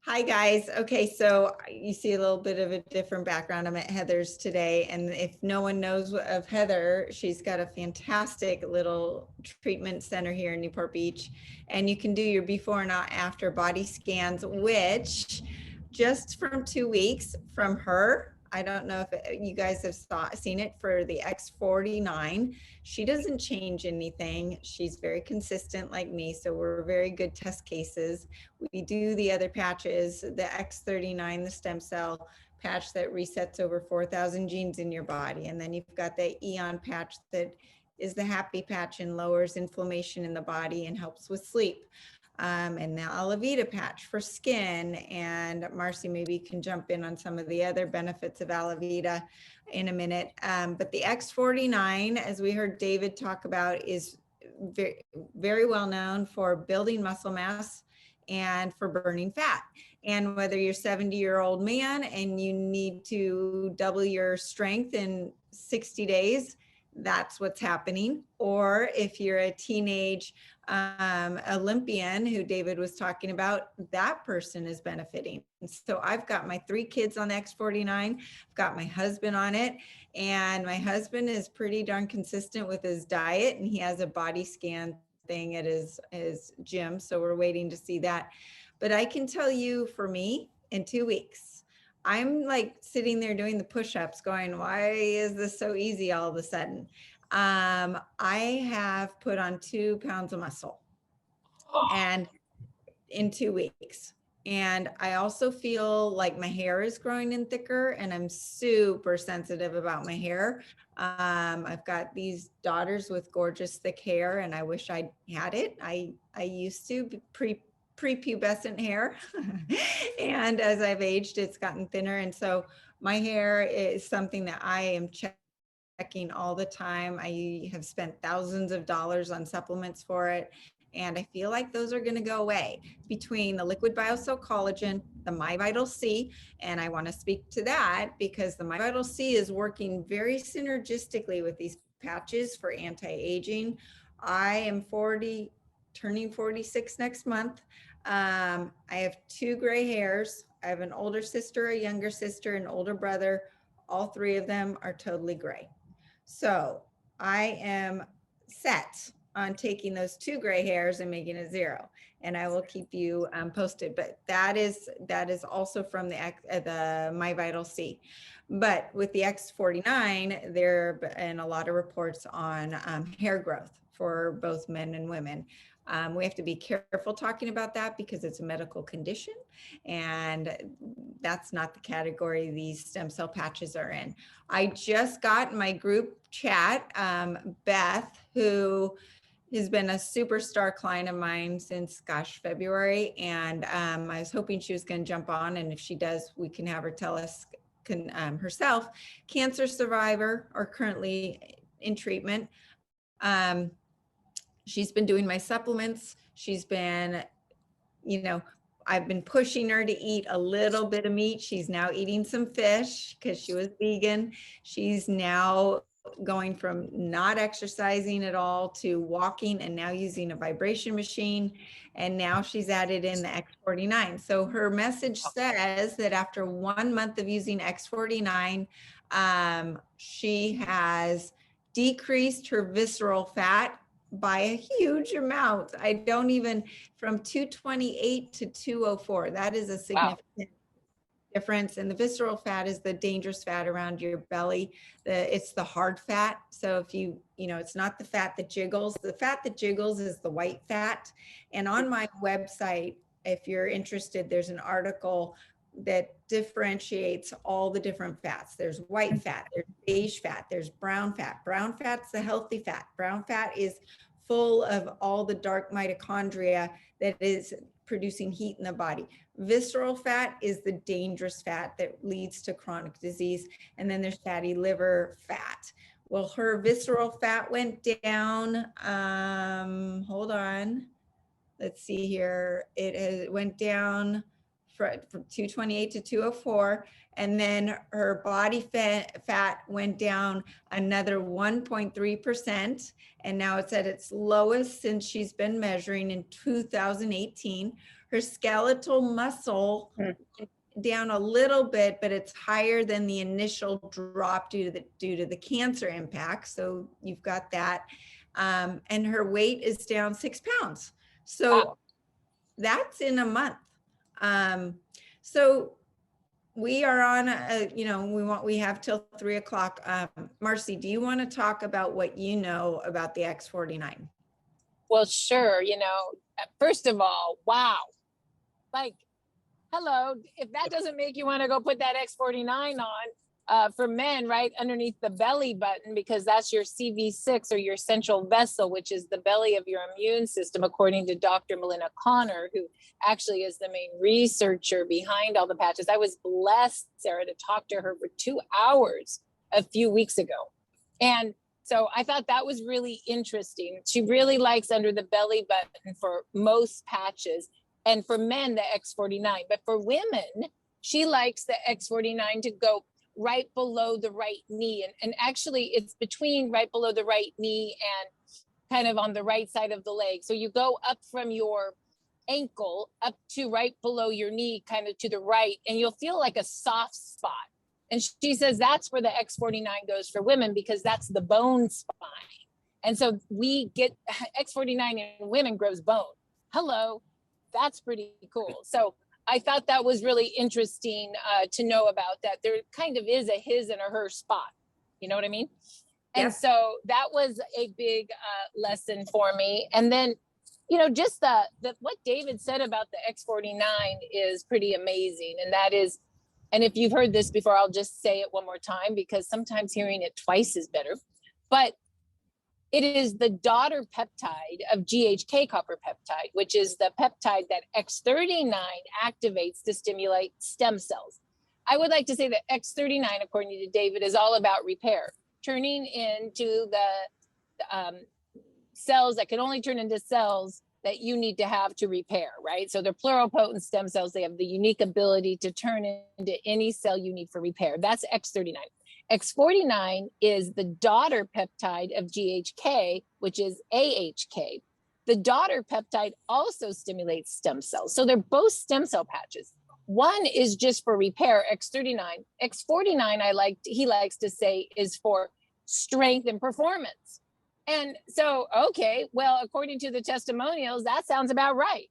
Hi guys. Okay, so you see a little bit of a different background. I'm at Heather's today, and if no one knows of Heather, she's got a fantastic little treatment center here in Newport Beach, and you can do your before and after body scans, which just from 2 weeks from her. I don't know if you guys have seen it for the X49. She doesn't change anything. She's very consistent like me, so we're very good test cases. We do the other patches, the X39, the stem cell patch that resets over 4,000 genes in your body. And then you've got the Eon patch that is the happy patch and lowers inflammation in the body and helps with sleep. And the Alavita patch for skin. And Marcy maybe can jump in on some of the other benefits of Alavita in a minute. But the X49, as we heard David talk about, is very, very well known for building muscle mass and for burning fat. And whether you're a 70-year-old man and you need to double your strength in 60 days, that's what's happening. Or if you're a teenage Olympian who David was talking about, that person is benefiting. So I've got my 3 kids on the X49. I've got my husband on it, and my husband is pretty darn consistent with his diet, and he has a body scan thing at his gym. So we're waiting to see that. But I can tell you, for me, in 2 weeks, I'm like sitting there doing the push-ups going, why is this so easy all of a sudden? I have put on 2 pounds of muscle and in 2 weeks. And I also feel like my hair is growing in thicker, and I'm super sensitive about my hair. I've got these daughters with gorgeous thick hair, and I wish I had it. I used to prepubescent hair. And as I've aged, it's gotten thinner. And so my hair is something that I am checking all the time. I have spent thousands of dollars on supplements for it. And I feel like those are going to go away between the liquid biocell collagen, the MyVital C. And I want to speak to that because the MyVital C is working very synergistically with these patches for anti-aging. I am 40, turning 46 next month. I have 2 gray hairs. I have an older sister, a younger sister, an older brother. All 3 of them are totally gray. So I am set on taking those 2 gray hairs and making it 0. And I will keep you posted. But that is also from the MyVital C. But with the X49, there have been a lot of reports on hair growth for both men and women. We have to be careful talking about that because it's a medical condition, and that's not the category these stem cell patches are in. I just got in my group chat, Beth, who has been a superstar client of mine since, gosh, February. And I was hoping she was going to jump on. And if she does, we can have her tell us herself, cancer survivor or currently in treatment. She's been doing my supplements. She's been, I've been pushing her to eat a little bit of meat. She's now eating some fish because she was vegan. She's now going from not exercising at all to walking and now using a vibration machine. And now she's added in the X49. So her message says that after 1 month of using X49, she has decreased her visceral fat by a huge amount. I don't even, from 228 to 204. That is a significant difference. And the visceral fat is the dangerous fat around your belly. It's the hard fat. So if it's not the fat that jiggles. The fat that jiggles is the white fat. And on my website, if you're interested, there's an article that differentiates all the different fats. There's white fat, there's beige fat, there's brown fat. Brown fat's the healthy fat. Brown fat is full of all the dark mitochondria that is producing heat in the body. Visceral fat is the dangerous fat that leads to chronic disease. And then there's fatty liver fat. Well, her visceral fat went down, hold on, let's see here. It went down from 228 to 204. And then her body fat went down another 1.3%. And now it's at its lowest since she's been measuring in 2018. her skeletal muscle down a little bit, but it's higher than the initial drop due to the cancer impact. So you've got that. And her weight is down 6 pounds. So that's in a month. So we are on we have till 3 o'clock. Marcy, do you want to talk about what you know about the X49? Well, sure. First of all, wow. Like, hello, if that doesn't make you want to go put that X49 on for men right underneath the belly button, because that's your CV6 or your central vessel, which is the belly of your immune system, according to Dr. Melina Connor, who actually is the main researcher behind all the patches. I was blessed, Sarah, to talk to her for 2 hours a few weeks ago. And so I thought that was really interesting. She really likes under the belly button for most patches, and for men, the X49. But for women, she likes the X49 to go right below the right knee. And actually, it's between right below the right knee and kind of on the right side of the leg. So you go up from your ankle up to right below your knee, kind of to the right, and you'll feel like a soft spot. And she says that's where the X49 goes for women, because that's the bone spine. And so we get X49 in women grows bone. Hello, that's pretty cool. So I thought that was really interesting to know about that. There kind of is a his and a her spot. You know what I mean? And so that was a big lesson for me. And then, just the what David said about the X49 is pretty amazing. And that is, and if you've heard this before, I'll just say it one more time, because sometimes hearing it twice is better. But it is the daughter peptide of GHK copper peptide, which is the peptide that X39 activates to stimulate stem cells. I would like to say that X39, according to David, is all about repair, turning into the cells that can only turn into cells that you need to have to repair, right? So they're pluripotent stem cells. They have the unique ability to turn into any cell you need for repair. That's X39. X49 is the daughter peptide of GHK, which is AHK. The daughter peptide also stimulates stem cells. So they're both stem cell patches. One is just for repair, X39. X49, he likes to say, is for strength and performance. And so, okay, well, according to the testimonials, that sounds about right?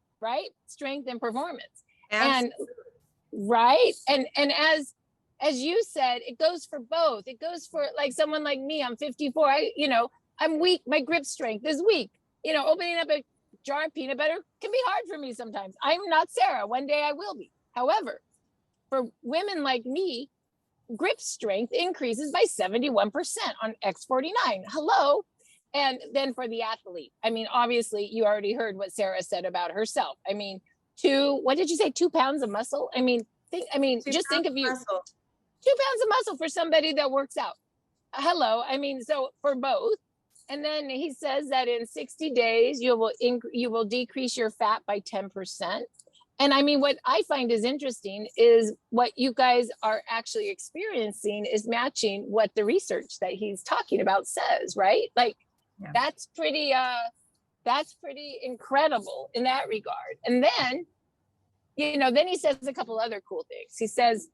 Strength and performance. Absolutely. And right. And as you said, it goes for both. It goes for like someone like me. I'm 54. I'm weak. My grip strength is weak. Opening up a jar of peanut butter can be hard for me sometimes. I'm not Sarah. One day I will be. However, for women like me, grip strength increases by 71% on X49. Hello. And then for the athlete, obviously you already heard what Sarah said about herself. What did you say? 2 pounds of muscle? Think of you. Muscle. 2 pounds of muscle for somebody that works out. Hello. So for both. And then he says that in 60 days, you will decrease your fat by 10%. And what I find is interesting is what you guys are actually experiencing is matching what the research that he's talking about says, right? That's pretty incredible in that regard. And then, then he says a couple other cool things. He says,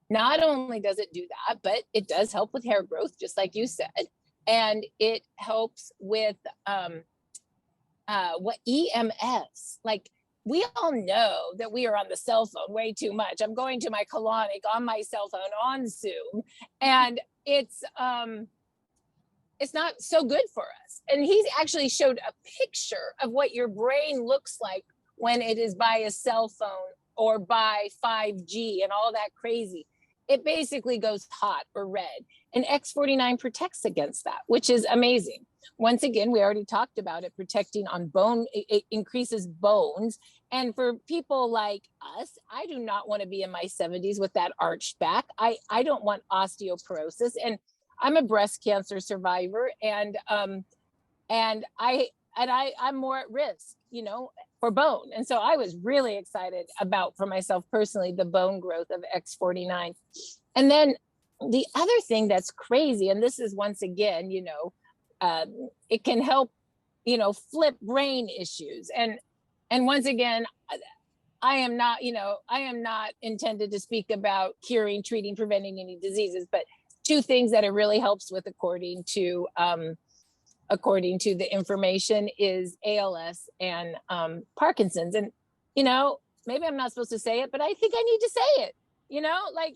not only does it do that, but it does help with hair growth, just like you said. And it helps with EMFs. We all know that we are on the cell phone way too much. I'm going to my colonic on my cell phone on Zoom, and it's not so good for us. And he's actually showed a picture of what your brain looks like when it is by a cell phone or by 5G and all that crazy. It basically goes hot or red. And X49 protects against that, which is amazing. Once again, we already talked about it protecting on bone. It increases bones. And for people like us, I do not want to be in my 70s with that arched back. I don't want osteoporosis. And I'm a breast cancer survivor, and I'm more at risk, for bone. And so I was really excited about, for myself personally, the bone growth of X49. And then the other thing that's crazy, and this is once again, it can help, flip brain issues. And And once again, I am not, I am not intended to speak about curing, treating, preventing any diseases, but two things that it really helps with, according to the information, is ALS and Parkinson's. And, maybe I'm not supposed to say it, but I think I need to say it,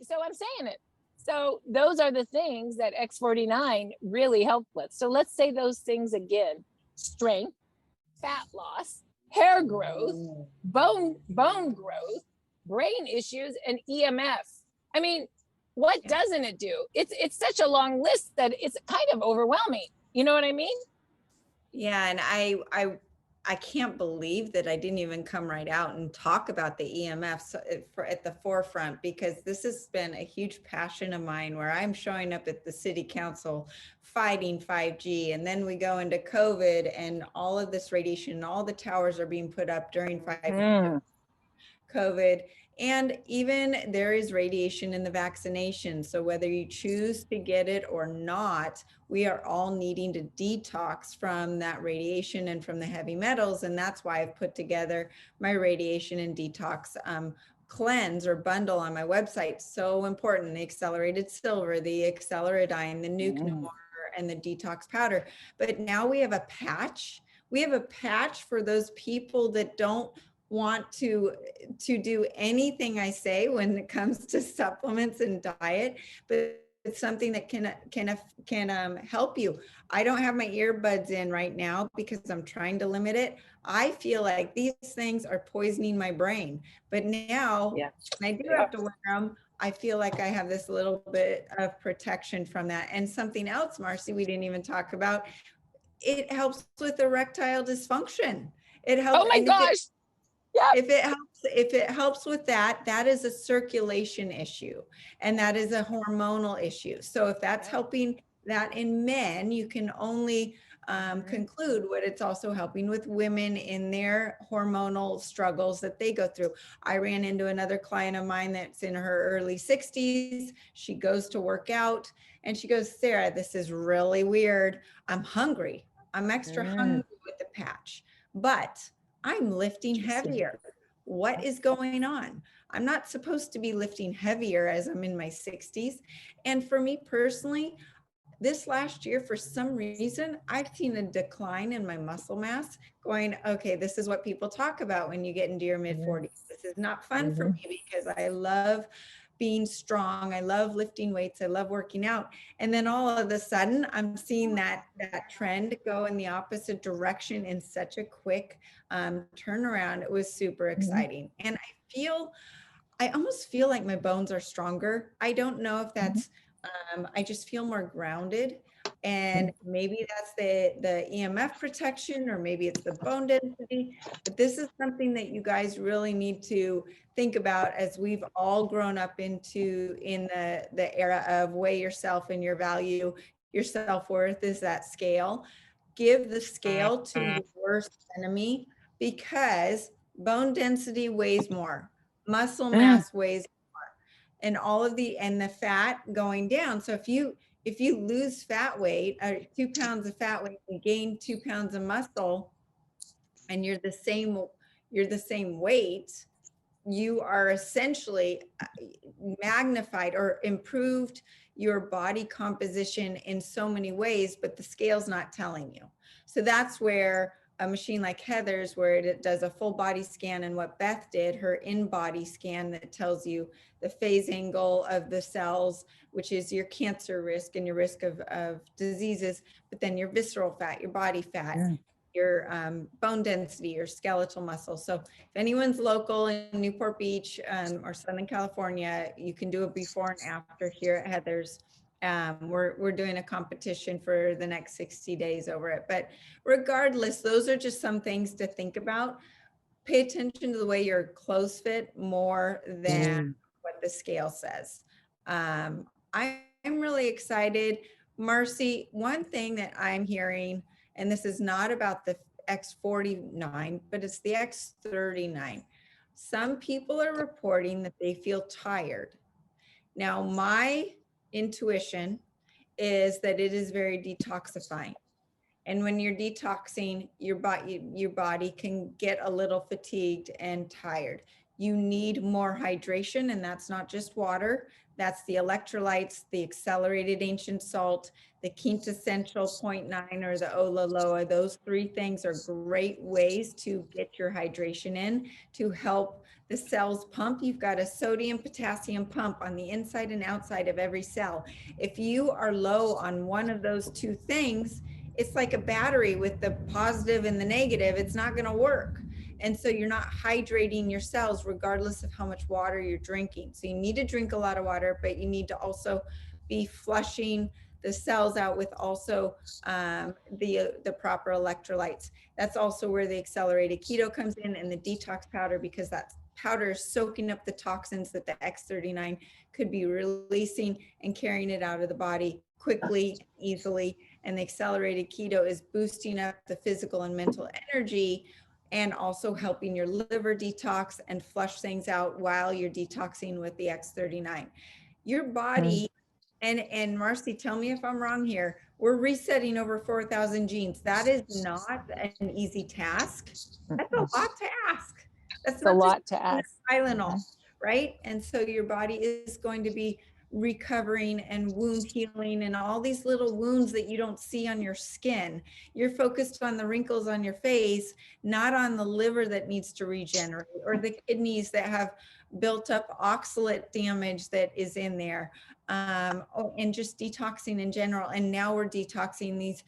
so I'm saying it. So those are the things that X49 really helped with. So let's say those things again: strength, fat loss, hair growth, bone growth, brain issues, and EMF. I mean, what doesn't it do? It's such a long list that it's kind of overwhelming. You know what I mean? Yeah, and I can't believe that I didn't even come right out and talk about the EMFs at the forefront, because this has been a huge passion of mine, where I'm showing up at the city council fighting 5G, and then we go into COVID and all of this radiation, all the towers are being put up during 5G, COVID. And even there is radiation in the vaccination. So whether you choose to get it or not, we are all needing to detox from that radiation and from the heavy metals. And that's why I've put together my radiation and detox cleanse or bundle on my website. So important: the accelerated silver, the acceleride, the nuke noir, and the detox powder. But now we have a patch. We have a patch for those people that don't want to do anything I say when it comes to supplements and diet, but it's something that can help you. I don't have my earbuds in right now because I'm trying to limit it. I feel like these things are poisoning my brain, but now when I do have to wear them, I feel like I have this little bit of protection from that. And something else, Marcy, we didn't even talk about, it helps with erectile dysfunction. It helps. Oh my gosh. If it helps with that, that is a circulation issue, and that is a hormonal issue. So if that's helping that in men, you can only conclude what it's also helping with women in their hormonal struggles that they go through. I ran into another client of mine that's in her early 60s. She goes to work out and she goes, "Sara, this is really weird. I'm hungry. I'm extra hungry with the patch, but I'm lifting heavier. What is going on? I'm not supposed to be lifting heavier as I'm in my 60s. And for me personally, this last year, for some reason, I've seen a decline in my muscle mass, going, okay, this is what people talk about when you get into your mid 40s. This is not fun for me, because I love being strong. I love lifting weights. I love working out. And then all of a sudden, I'm seeing that trend go in the opposite direction in such a quick turnaround. It was super exciting. And I almost feel like my bones are stronger. I don't know if that's, I just feel more grounded. And maybe that's the EMF protection, or maybe it's the bone density. But this is something that you guys really need to think about, as we've all grown up in the era of weigh yourself and your value. Your self-worth is that scale. Give the scale to your worst enemy, because bone density weighs more, muscle mass weighs more, and the fat going down. So if you lose fat weight, or 2 pounds of fat weight, and gain 2 pounds of muscle, and you're the same weight, you are essentially magnified or improved your body composition in so many ways, but the scale's not telling you. So that's where a machine like Heather's, where it does a full body scan, and what Beth did, her in-body scan, that tells you the phase angle of the cells, which is your cancer risk and your risk of diseases, but then your visceral fat, your body fat, your bone density, your skeletal muscle. So if anyone's local in Newport Beach or Southern California, you can do a before and after here at Heather's. We're doing a competition for the next 60 days over it. But regardless, those are just some things to think about. Pay attention to the way your clothes fit more than what the scale says. I'm really excited. Marcy, one thing that I'm hearing, and this is not about the X49, but it's the X39. Some people are reporting that they feel tired. Now, my intuition is that it is very detoxifying. And when you're detoxing, your body can get a little fatigued and tired. You need more hydration, and that's not just water. That's the electrolytes, the accelerated ancient salt, the quintessential 0.9 or the Olaloa. Those three things are great ways to get your hydration in to help the cells pump. You've got a sodium potassium pump on the inside and outside of every cell. If you are low on one of those two things, it's like a battery with the positive and the negative. It's not going to work. And so you're not hydrating your cells regardless of how much water you're drinking. So you need to drink a lot of water, but you need to also be flushing the cells out with also the proper electrolytes. That's also where the accelerated keto comes in, and the detox powder, because that powder is soaking up the toxins that the X39 could be releasing and carrying it out of the body quickly, easily. And the accelerated keto is boosting up the physical and mental energy, and also helping your liver detox and flush things out while you're detoxing with the X39. Your body, and Marcy, tell me if I'm wrong here, we're resetting over 4,000 genes. That is not an easy task. That's a lot to ask. That's a lot to ask. Tylenol, right? And so your body is going to be recovering and wound healing and all these little wounds that you don't see on your skin. You're focused on the wrinkles on your face, not on the liver that needs to regenerate, or the kidneys that have built up oxalate damage that is in there, and just detoxing in general. And now we're detoxing these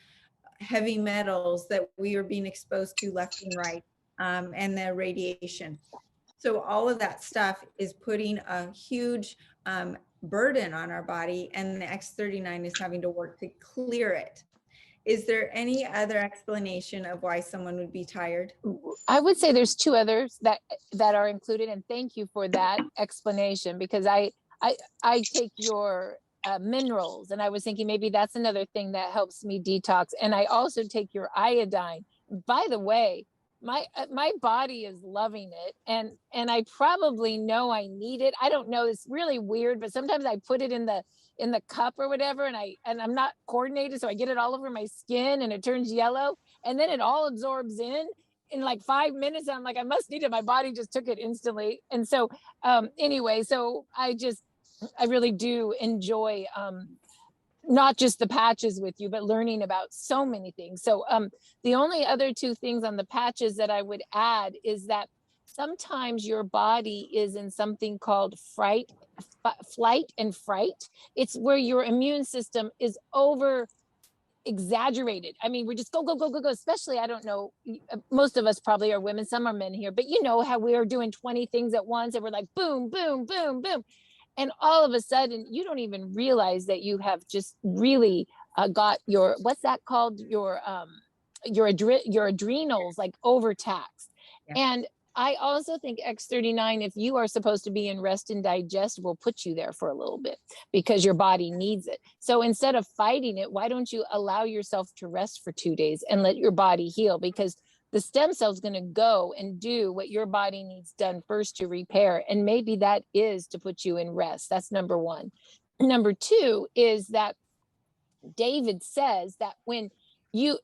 heavy metals that we are being exposed to left and right, and the radiation. So all of that stuff is putting a huge burden on our body, and the X39 is having to work to clear it. Is there any other explanation of why someone would be tired? I would say there's two others that are included, and thank you for that explanation, because I take your minerals, and I was thinking maybe that's another thing that helps me detox. And I also take your iodine. By the way, my body is loving it, and I probably know I need it. I don't know, it's really weird, but sometimes I put it in the cup or whatever, and I'm not coordinated, so I get it all over my skin and it turns yellow, and then it all absorbs in like 5 minutes. And I'm like, I must need it. My body just took it instantly. And so anyway, so I really do enjoy not just the patches with you, but learning about so many things. So the only other two things on the patches that I would add is that sometimes your body is in something called flight and fright. It's where your immune system is over exaggerated. I mean, we just go, especially, I don't know, most of us probably are women, some are men here, but you know how we are doing 20 things at once, and we're like, boom, boom, boom, boom. And all of a sudden, you don't even realize that you have just really got your, what's that called? Your adrenals like overtaxed. Yeah. And I also think X39, if you are supposed to be in rest and digest, will put you there for a little bit because your body needs it. So instead of fighting it, why don't you allow yourself to rest for 2 days and let your body heal? Because the stem cell is going to go and do what your body needs done first to repair. And maybe that is to put you in rest. That's number one. Number two is that David says that when you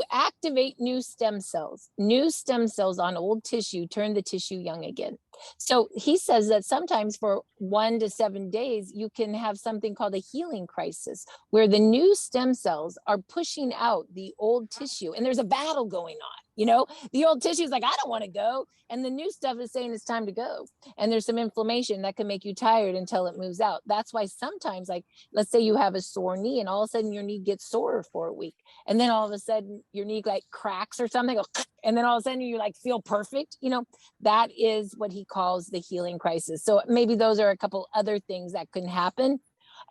activate new stem cells on old tissue turn the tissue young again. So he says that sometimes for 1 to 7 days, you can have something called a healing crisis, where the new stem cells are pushing out the old tissue, and there's a battle going on. You know, the old tissue is like, I don't want to go. And the new stuff is saying it's time to go. And there's some inflammation that can make you tired until it moves out. That's why sometimes, like, let's say you have a sore knee and all of a sudden your knee gets sore for a week. And then all of a sudden your knee like cracks or something. And then all of a sudden you like feel perfect. You know, that is what he calls the healing crisis. So maybe those are a couple other things that can happen,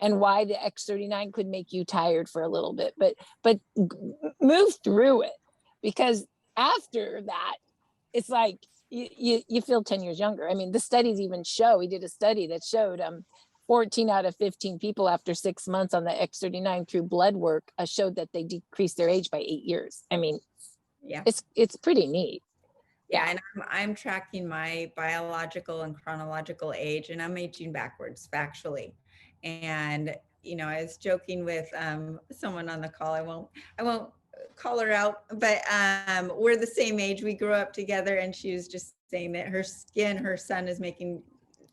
and why the X39 could make you tired for a little bit, but move through it, because after that, it's like you feel 10 years younger. I mean, the studies even show, he did a study that showed 14 out of 15 people after 6 months on the X39 through blood work showed that they decreased their age by 8 years. I mean, yeah, it's pretty neat. Yeah, and I'm tracking my biological and chronological age, and I'm aging backwards, factually. And you know, I was joking with someone on the call. I won't call her out, but we're the same age. We grew up together, and she was just saying that her skin, her son is making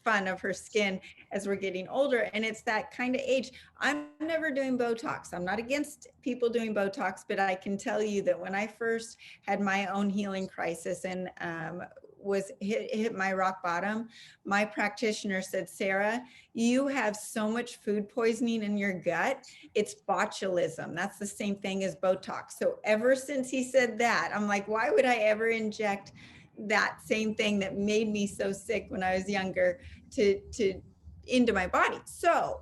fun of her skin as we're getting older. And it's that kind of age. I'm never doing Botox. I'm not against people doing Botox, but I can tell you that when I first had my own healing crisis and was hit my rock bottom, my practitioner said, Sara, you have so much food poisoning in your gut. It's botulism. That's the same thing as Botox. So ever since he said that, I'm like, why would I ever inject that same thing that made me so sick when I was younger to into my body? So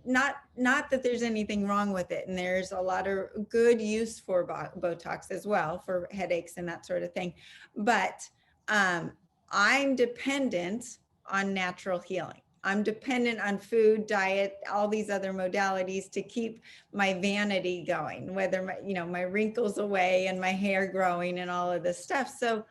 not that there's anything wrong with it, and there's a lot of good use for Botox as well for headaches and that sort of thing, but I'm dependent on natural healing. I'm dependent on food, diet, all these other modalities to keep my vanity going, whether my, you know, my wrinkles away and my hair growing and all of this stuff. So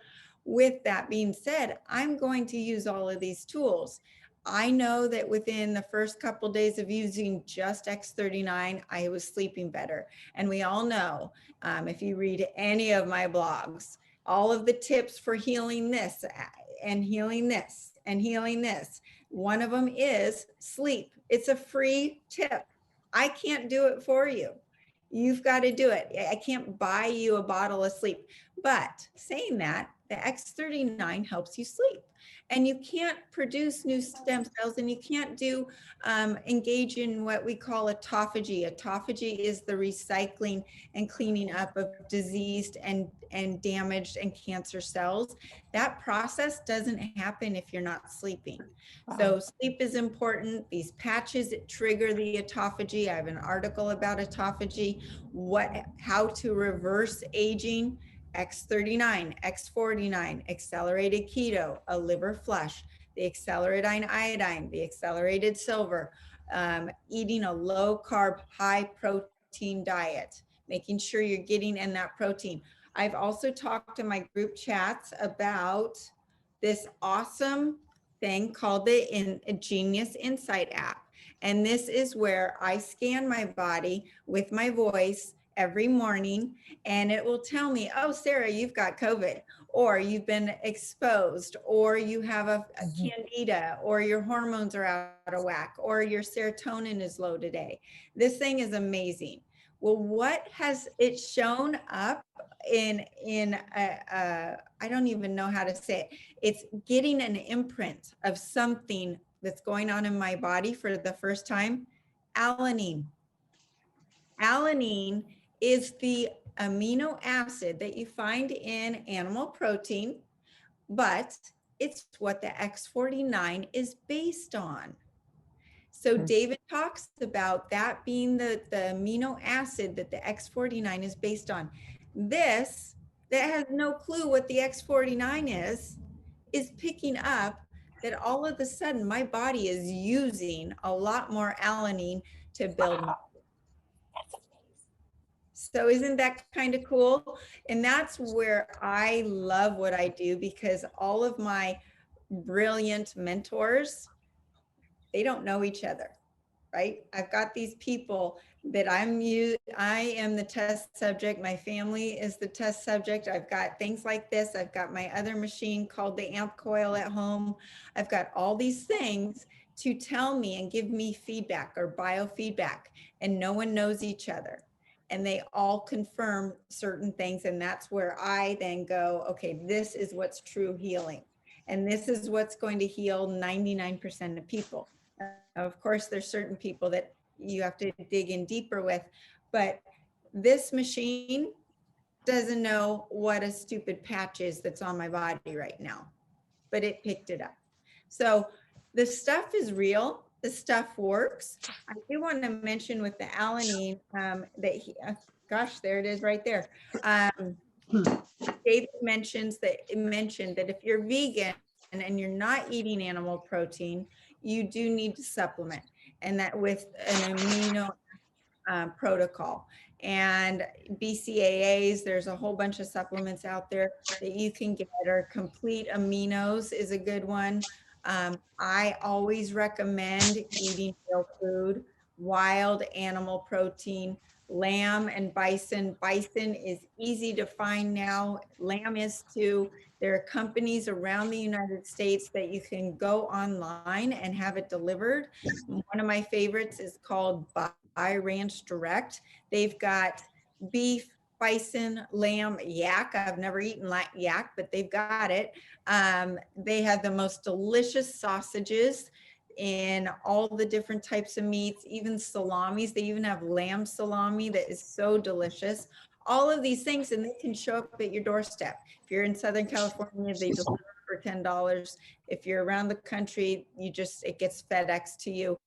with that being said, I'm going to use all of these tools. I know that within the first couple of days of using just X39, I was sleeping better. And we all know, if you read any of my blogs, all of the tips for healing this and healing this and healing this, one of them is sleep. It's a free tip. I can't do it for you. You've got to do it. I can't buy you a bottle of sleep. But saying that, the X39 helps you sleep. And you can't produce new stem cells, and you can't do engage in what we call autophagy. Autophagy is the recycling and cleaning up of diseased and damaged and cancer cells. That process doesn't happen if you're not sleeping. So sleep is important. These patches trigger the autophagy. I have an article about autophagy, how to reverse aging. X39, X49, accelerated keto, a liver flush, the accelerated iodine, the accelerated silver, eating a low carb, high protein diet, making sure you're getting in that protein. I've also talked in my group chats about this awesome thing called the Genius Insight app. And this is where I scan my body with my voice every morning, and it will tell me, oh, Sara, you've got COVID, or you've been exposed, or you have a candida, or your hormones are out of whack, or your serotonin is low today. This thing is amazing. Well, what has it shown up in I don't even know how to say it. It's getting an imprint of something that's going on in my body for the first time. Alanine. Alanine is the amino acid that you find in animal protein, but it's what the X49 is based on. So David talks about that being the amino acid that the X49 is based on. This, that has no clue what the X49 is picking up that all of a sudden my body is using a lot more alanine to build muscle. So isn't that kind of cool? And that's where I love what I do, because all of my brilliant mentors, they don't know each other, right? I've got these people that I am the test subject. My family is the test subject. I've got things like this. I've got my other machine called the amp coil at home. I've got all these things to tell me and give me feedback or biofeedback, and no one knows each other. And they all confirm certain things. And that's where I then go, okay, this is what's true healing. And this is what's going to heal 99% of people. Now, of course, there's certain people that you have to dig in deeper with, but this machine doesn't know what a stupid patch is that's on my body right now, but it picked it up. So the stuff is real. The stuff works. I do want to mention with the alanine gosh, there it is right there. David mentioned that if you're vegan and you're not eating animal protein, you do need to supplement, and that with an amino protocol and BCAAs. There's a whole bunch of supplements out there that you can get, or complete aminos is a good one. I always recommend eating real food. wild animal protein, lamb and bison. Bison is easy to find now. Lamb is too. There are companies around the United States that you can go online and have it delivered. One of my favorites is called Buy Ranch Direct. They've got beef, bison, lamb, yak. I've never eaten yak, but they've got it. They have the most delicious sausages in all the different types of meats, even salamis. They even have lamb salami that is so delicious. All of these things, and they can show up at your doorstep. If you're in Southern California, they deliver for $10. If you're around the country, it gets FedEx to you.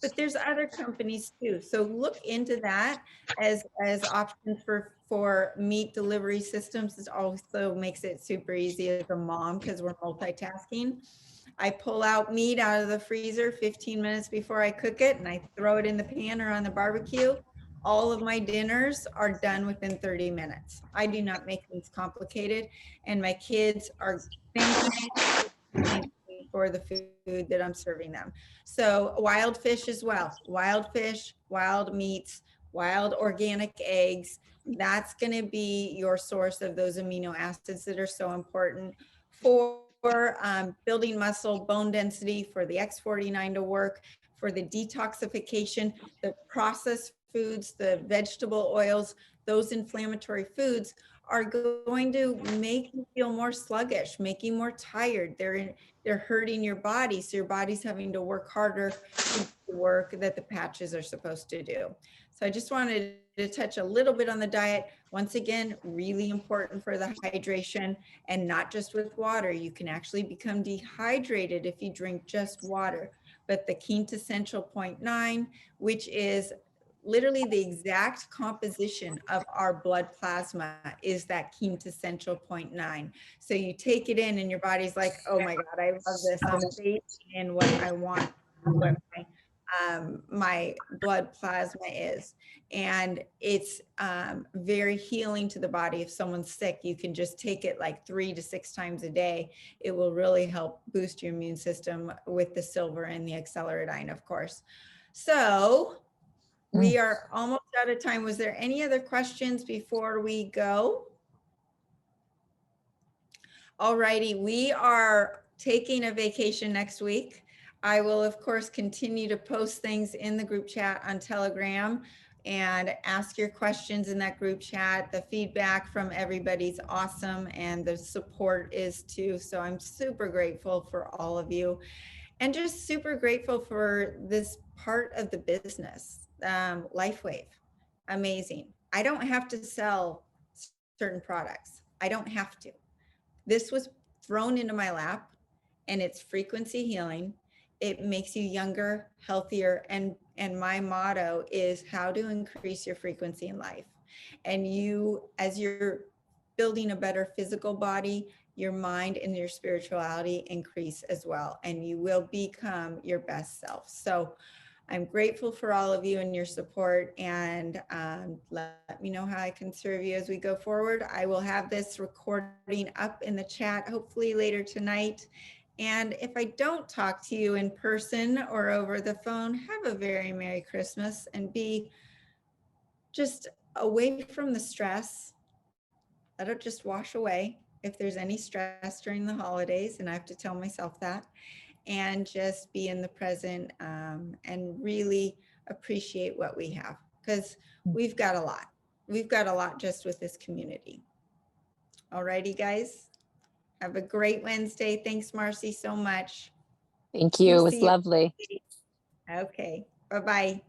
But there's other companies too. So look into that as options for meat delivery systems. It also makes it super easy as a mom because we're multitasking. I pull out meat out of the freezer 15 minutes before I cook it, and I throw it in the pan or on the barbecue. All of my dinners are done within 30 minutes. I do not make things complicated, and my kids are thanking me for the food that I'm serving them. So wild fish as well, wild fish, wild meats, wild organic eggs. That's going to be your source of those amino acids that are so important for building muscle, bone density, for the X49 to work, for the detoxification, the processed foods, the vegetable oils, those inflammatory foods are going to make you feel more sluggish, make you more tired. They're hurting your body. So your body's having to work harder to do the work that the patches are supposed to do. So I just wanted to touch a little bit on the diet. Once again, really important for the hydration, and not just with water. You can actually become dehydrated if you drink just water. But the quintessential 0.9, which is literally the exact composition of our blood plasma, is that quintessential 0.9. So you take it in and your body's like, oh my God, I love this. I'm taking in what I want, what my blood plasma is. And it's very healing to the body. If someone's sick, you can just take it like 3 to 6 times a day. It will really help boost your immune system with the silver and the acceleradine, of course. So we are almost out of time. Was there any other questions before we go? All righty, we are taking a vacation next week. I will, of course, continue to post things in the group chat on Telegram and ask your questions in that group chat. The feedback from everybody's awesome, and the support is too. So I'm super grateful for all of you, and just super grateful for this part of the business. LifeWave, amazing. I don't have to sell certain products. I don't have to. This was thrown into my lap, and it's frequency healing. It makes you younger, healthier, and my motto is how to increase your frequency in life. And you, as you're building a better physical body, your mind and your spirituality increase as well, and you will become your best self. So I'm grateful for all of you and your support, and let me know how I can serve you as we go forward. I will have this recording up in the chat, hopefully later tonight. And if I don't talk to you in person or over the phone, have a very Merry Christmas, and be just away from the stress. Let it just wash away if there's any stress during the holidays, and I have to tell myself that. And just be in the present, and really appreciate what we have, because we've got a lot. We've got a lot just with this community. All righty, guys. Have a great Wednesday. Thanks, Marcy, so much. Thank you. It was lovely. Okay. Bye-bye.